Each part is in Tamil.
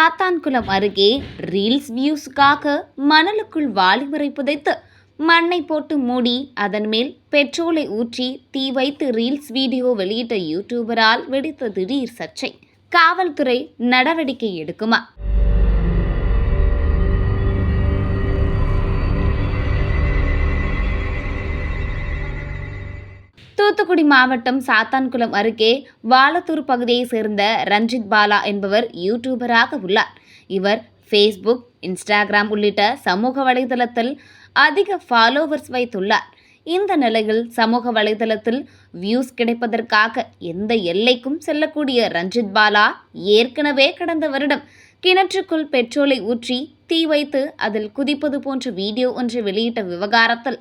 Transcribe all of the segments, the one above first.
சாத்தான்குளம் அருகே ரீல்ஸ் வியூஸுக்காக மணலுக்குள் வாலிபரை புதைத்து மண்ணை போட்டு மூடி அதன் மேல் பெட்ரோலை ஊற்றி தீ வைத்து ரீல்ஸ் வீடியோ வெளியிட்ட யூடியூபரால் வெடித்த திடீர் சர்ச்சை. காவல்துறை நடவடிக்கை எடுக்குமா? தூத்துக்குடி மாவட்டம் சாத்தான்குளம் அருகே வாலத்தூர் பகுதியை சேர்ந்த ரஞ்சித் பாலா என்பவர் யூடியூபராக உள்ளார். இவர் ஃபேஸ்புக், இன்ஸ்டாகிராம் உள்ளிட்ட சமூக வலைதளத்தில் அதிக ஃபாலோவர்ஸ் வைத்துள்ளார். இந்த நிலையில் சமூக வலைதளத்தில் வியூஸ் கிடைப்பதற்காக எந்த எல்லைக்கும் செல்லக்கூடிய ரஞ்சித் பாலா ஏற்கனவே கடந்த வருடம் கிணற்றுக்குள் பெட்ரோலை ஊற்றி தீ வைத்து அதில் குதிப்பது போன்ற வீடியோ ஒன்றை வெளியிட்ட விவகாரத்தில்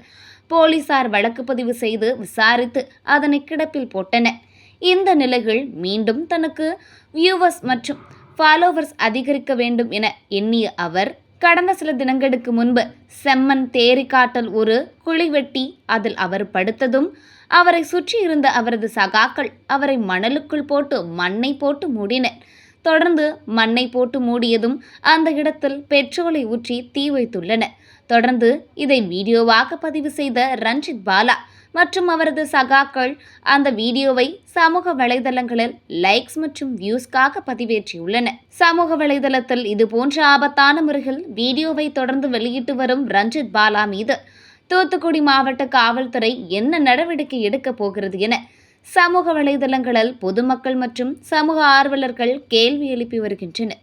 போலீசார் வழக்கு பதிவு செய்து விசாரித்து அதனை கிடப்பில் போட்டனர். இந்த நிலையில் மீண்டும் தனக்கு வியூவர்ஸ் மற்றும் ஃபாலோவர்ஸ் அதிகரிக்க வேண்டும் என எண்ணிய அவர் கடந்த சில தினங்களுக்கு முன்பு செம்மண் தேரிக்காட்டில் ஒரு குழி வெட்டி அதில் அவர் படுத்ததும் அவரை சுற்றி இருந்த அவரது சகாக்கள் அவரை மணலுக்குள் போட்டு மண்ணை போட்டு மூடினர். தொடர்ந்து மண்ணை போட்டு மூடியதும் அந்த இடத்தில் பெட்ரோலை ஊற்றி தீ வைத்துள்ளனர். தொடர்ந்து இதை வீடியோவாக பதிவு செய்த ரஞ்சித் பாலா மற்றும் அவரது சகாக்கள் அந்த வீடியோவை சமூக வலைதளங்களில் லைக்ஸ் மற்றும் வியூஸ்க்காக பதிவேற்றியுள்ளனர். சமூக வலைதளத்தில் இதுபோன்ற ஆபத்தான முறையில் வீடியோவை தொடர்ந்து வெளியிட்டு வரும் ரஞ்சித் பாலா மீது தூத்துக்குடி மாவட்ட காவல்துறை என்ன நடவடிக்கை எடுக்கப் போகிறது என சமூக வலைதளங்களில் பொதுமக்கள் மற்றும் சமூக ஆர்வலர்கள் கேள்வி எழுப்பி வருகின்றனர்.